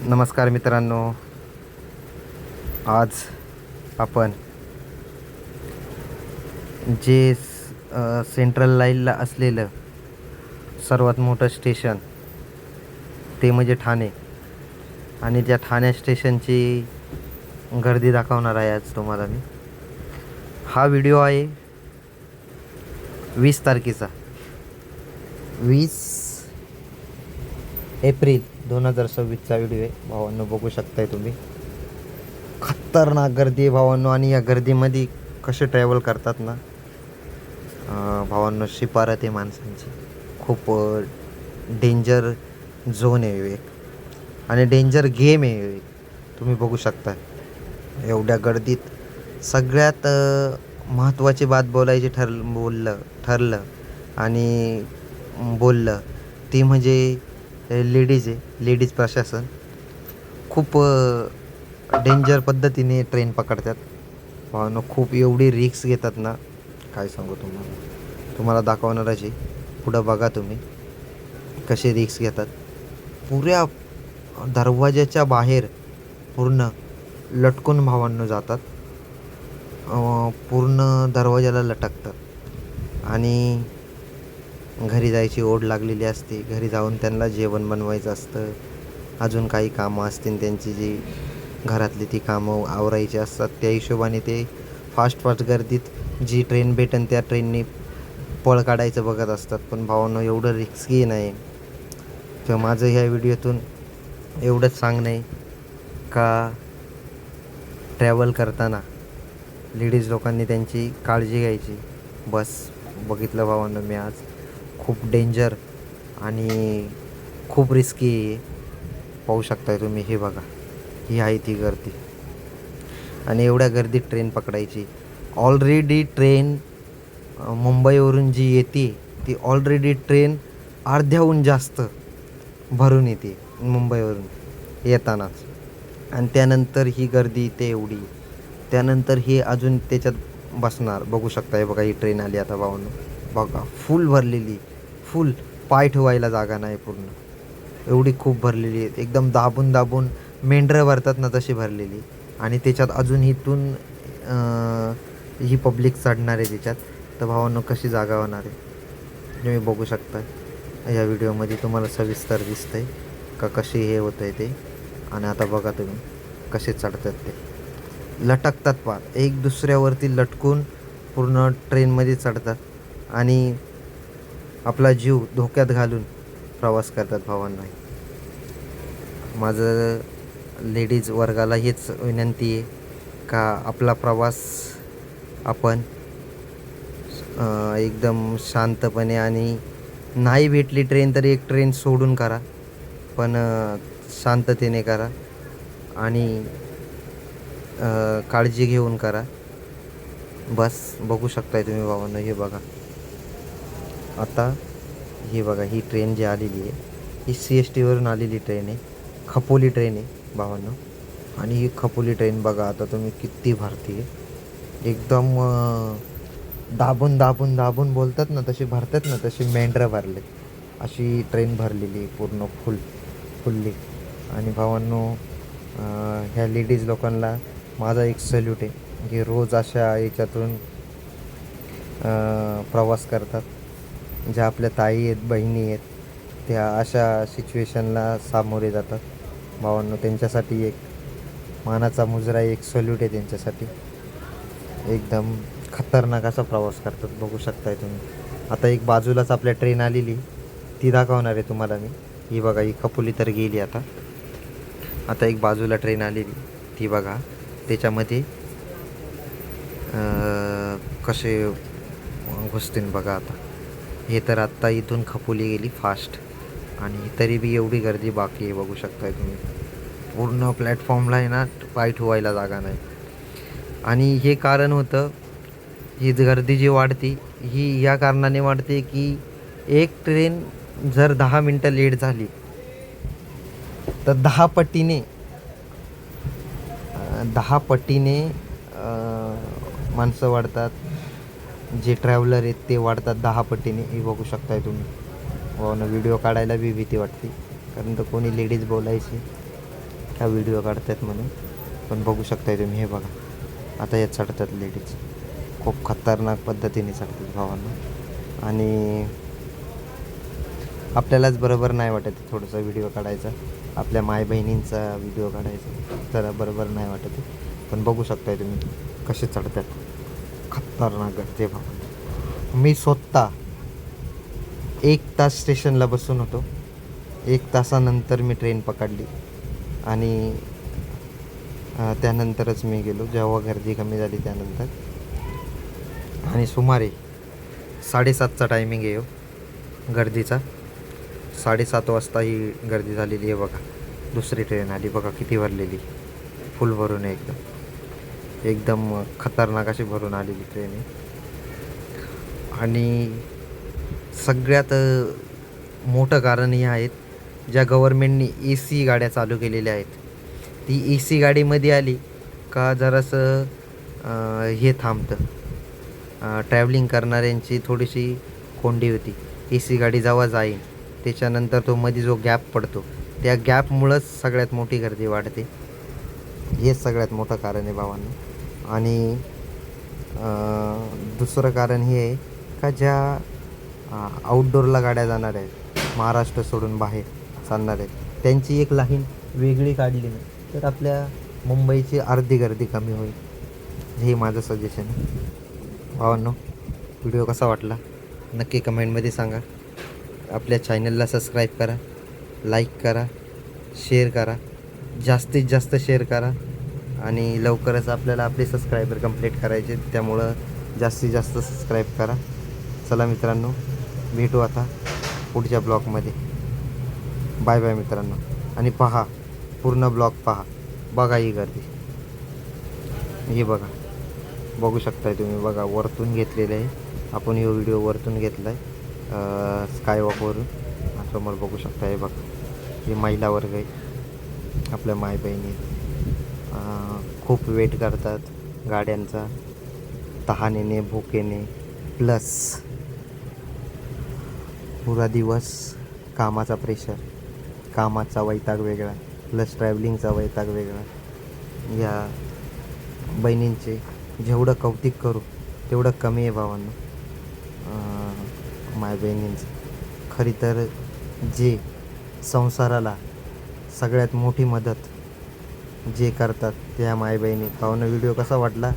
नमस्कार मित्रांनो, आज आपण जे सेंट्रल लाईनला असलेलं सर्वात मोठं स्टेशन ते म्हणजे ठाणे आणि त्या ठाणे स्टेशनची गर्दी दाखवणार आहे आज तुम्हाला मी. हा व्हिडिओ आहे 20 तारखेचा, 20 एप्रिल 2026चा व्हिडिओ आहे भावांनो. बघू शकताय तुम्ही, खतरनाक गर्दी आहे भावांनो. आणि या गर्दीमध्ये कसे ट्रॅव्हल करतात ना भावांनो, शिपारत आहे माणसांची. खूप डेंजर झोन आहे एक, आणि डेंजर गेम आहे एक. तुम्ही बघू शकता एवढ्या गर्दीत सगळ्यात महत्त्वाची बात बोलायची ठरलं आणि बोललं ती म्हणजे लेडीज आहे. लेडीज प्रशासन खूप डेंजर पद्धतीने ट्रेन पकडतात भावांनो. खूप एवढी रिक्स घेतात ना, काय सांगू तुम्हाला दाखवणारच आहे. पुढं बघा तुम्ही कसे रिक्स घेतात. पुऱ्या दरवाजाच्या बाहेर पूर्ण लटकून भावांनो जातात, पूर्ण दरवाजाला लटकतात. आणि घरी जायची ओढ लागलेली असते. घरी जाऊन त्यांना जेवण बनवायचं असतं, अजून काही कामं असतील त्यांची, जी घरातली ती कामं आवरायची असतात. त्या हिशोबाने ते फास्ट गर्दीत जी ट्रेन भेटेन त्या ट्रेननी पळ काढायचं बघत असतात. पण भावांनो, एवढं रिस्की नाही. तर माझं ह्या व्हिडिओतून एवढंच सांगणं आहे का ट्रॅव्हल करताना लेडीज लोकांनी त्यांची काळजी घ्यायची बस. बघितलं भावांनो मी आज, खूप डेंजर आणि खूप रिस्की आहे. पाहू शकताय तुम्ही, हे बघा, ही आहे ती गर्दी. आणि एवढ्या गर्दीत ट्रेन पकडायची. ऑलरेडी ट्रेन मुंबईवरून जी येते ती ऑलरेडी ट्रेन अर्ध्याहून जास्त भरून येते मुंबईवरून येतानाच. आणि त्यानंतर ही गर्दी इथे एवढी, त्यानंतर हे अजून त्याच्यात बसणार. बघू शकताय, बघा ही ट्रेन आली आता भावांनो. बघा फुल भरलेली, फुल, पाय ठेवायला जागा नाही, पूर्ण एवढी खूप भरलेली आहे. एकदम दाबून दाबून मेंढरं भरतात ना तशी भरलेली. आणि त्याच्यात अजून इथून ही पब्लिक चढणार आहे त्याच्यात. तर भावांनो, कशी जागा होणार आहे तुम्ही बघू शकता. या व्हिडिओमध्ये तुम्हाला सविस्तर दिसतंय का कशी हे होतं आहे ते. आणि आता बघा तुम्ही कसे चढतात ते, लटकतात पार, एक दुसऱ्यावरती लटकून पूर्ण ट्रेनमध्ये चढतात आणि आपला जीव धोक्यात घालून प्रवास करतात भावांनो. माझं लेडीज वर्गाला हेच विनंती आहे का आपला प्रवास आपण एकदम शांतपणे, आणि नाही भेटली ट्रेन तर एक ट्रेन सोडून करा, पण शांततेने करा आणि काळजी घेऊन करा बस. बघू शकताय तुम्ही भावांनो, हे बघा आता, हे बघा ही ट्रेन जी आलेली आहे ही CSTवरून आलेली ट्रेन आहे, खपोली ट्रेन आहे भावांनो. आणि ही खपोली ट्रेन बघा आता तुम्ही किती भरती आहे. एकदम दाबून दाबून दाबून बोलतात ना तशी भरतात ना, तशी मेंढरं भरले, अशी ट्रेन भरलेली पूर्ण फुल्ली. आणि भावांनो, ह्या लेडीज लोकांना माझा एक सल्यूट आहे, जे रोज अशा याच्यातून प्रवास करतात. ज्या आपल्या ताई आहेत, बहिणी आहेत, त्या अशा सिच्युएशनला सामोरे जातात भावांनो. त्यांच्यासाठी एक मानाचा मुजरा, एक सल्यूट आहे त्यांच्यासाठी. एकदम खतरनाक असा प्रवास करतात, बघू शकताय तुम्ही. आता एक बाजूलाच आपल्या ट्रेन आलेली, ती दाखवणार आहे तुम्हाला मी. ही बघा, ही खपोली तर गेली आता. आता एक बाजूला ट्रेन आलेली, ती बघा. त्याच्यामध्ये कसे घुसतील बघा आता. हे तर आत्ता इथून खपोली गेली फास्ट, आणि तरी बी एवढी गर्दी बाकी आहे, बघू शकताय तुम्ही. पूर्ण प्लॅटफॉर्मला आहे ना, पाय ठेवायला जागा नाही. आणि हे कारण होतं, ही गर्दी जी वाढती ही या कारणाने वाढते की एक ट्रेन जर 10 मिनटं लेट झाली तर 10 पटीने माणसं वाढतात. जे ट्रॅव्हलर आहेत ते वाढतात 10 पटीने. हे बघू शकताय तुम्ही. व्हिडिओ काढायला बी भीती वाटते, कारण तर कोणी लेडीज बोलायची. ह्या व्हिडिओ काढतायत म्हणून. पण बघू शकताय तुम्ही, हे बघा आता यात चढतात लेडीज. खूप खतरनाक पद्धतीने चढतात भावांना. आणि आपल्यालाच बरोबर नाही वाटत थोडंसं व्हिडिओ काढायचा, आपल्या माय बहिणींचा व्हिडिओ काढायचा जरा बरोबर नाही वाटत. पण बघू शकताय तुम्ही कसे चढतात, खतरनाक गर्दी भावा. मी स्वतः 1 तास स्टेशनला बसून होतो. 1 तासानंतर मी ट्रेन पकडली आणि त्यानंतरच मी गेलो, जेव्हा गर्दी कमी झाली त्यानंतर. आणि सुमारे 7:30चा टायमिंग आहे हो गर्दीचा. 7:30 वाजता ही गर्दी झालेली आहे बघा. दुसरी ट्रेन आली बघा, किती भरलेली, फुल भरून आहे एकदम एकदम खतरनाक अशी भरून आलेली ट्रेन आहे. आणि सगळ्यात मोठं कारण हे आहेत, ज्या गव्हर्मेंटनी AC गाड्या चालू केलेल्या आहेत. ती AC गाडीमध्ये आली का जरासं हे थांबतं, ट्रॅव्हलिंग करणाऱ्यांची थोडीशी कोंडी होती. AC गाडी जेव्हा जाईल त्याच्यानंतर तो मध्ये जो गॅप पडतो, त्या गॅपमुळंच सगळ्यात मोठी गर्दी वाढते. हेच सगळ्यात मोठं कारण आहे भावांनो. आणि दुसरं कारण हे आहे का ज्या आउटडोअरला गाड्या जाणार आहेत, महाराष्ट्र सोडून बाहेर चालणार आहेत, त्यांची एक लाईन वेगळी काढली ना तर आपल्या मुंबईची अर्धी गर्दी कमी होईल. हे माझं सजेशन आहे भावांनो. व्हिडिओ कसा वाटला नक्की कमेंटमध्ये सांगा. आपल्या चॅनलला सबस्क्राईब करा, लाईक करा, शेअर करा, जास्तीत जास्त शेअर करा. आणि लवकरच आपल्याला आपले सबस्क्रायबर कंप्लीट करायचे, त्यामुळं जास्तीत जास्त सबस्क्राईब करा. चला मित्रांनो, भेटू आता पुढच्या ब्लॉगमध्ये. बाय बाय मित्रांनो. आणि पहा, पूर्ण ब्लॉग पहा, बघा ही गर्दी, हे बघा, बघू शकताय तुम्ही. बघा वरतून घेतलेलं आहे आपण, हे व्हिडिओ वरतून घेतला आहे स्कायवॉकवरून. समोर बघू शकताय, बघा हे महिला वर्ग आहे, आपल्या माय बहिणी खूप वेट करतात गाड्यांचा, तहानेने भुकेने, प्लस पुरा दिवस कामाचा प्रेशर, कामाचा वैताग वेगळा, प्लस ट्रॅव्हलिंगचा वैताग वेगळा. या बहिणींचे जेवढं कौतिक करू तेवढं कमी आहे भावांनो. माय बहिणींचं खरी तर जे संसाराला सगळ्यात मोठी मदत जे करतात त्या माय बहिणी. भावांनो, व्हिडिओ कसा वाटला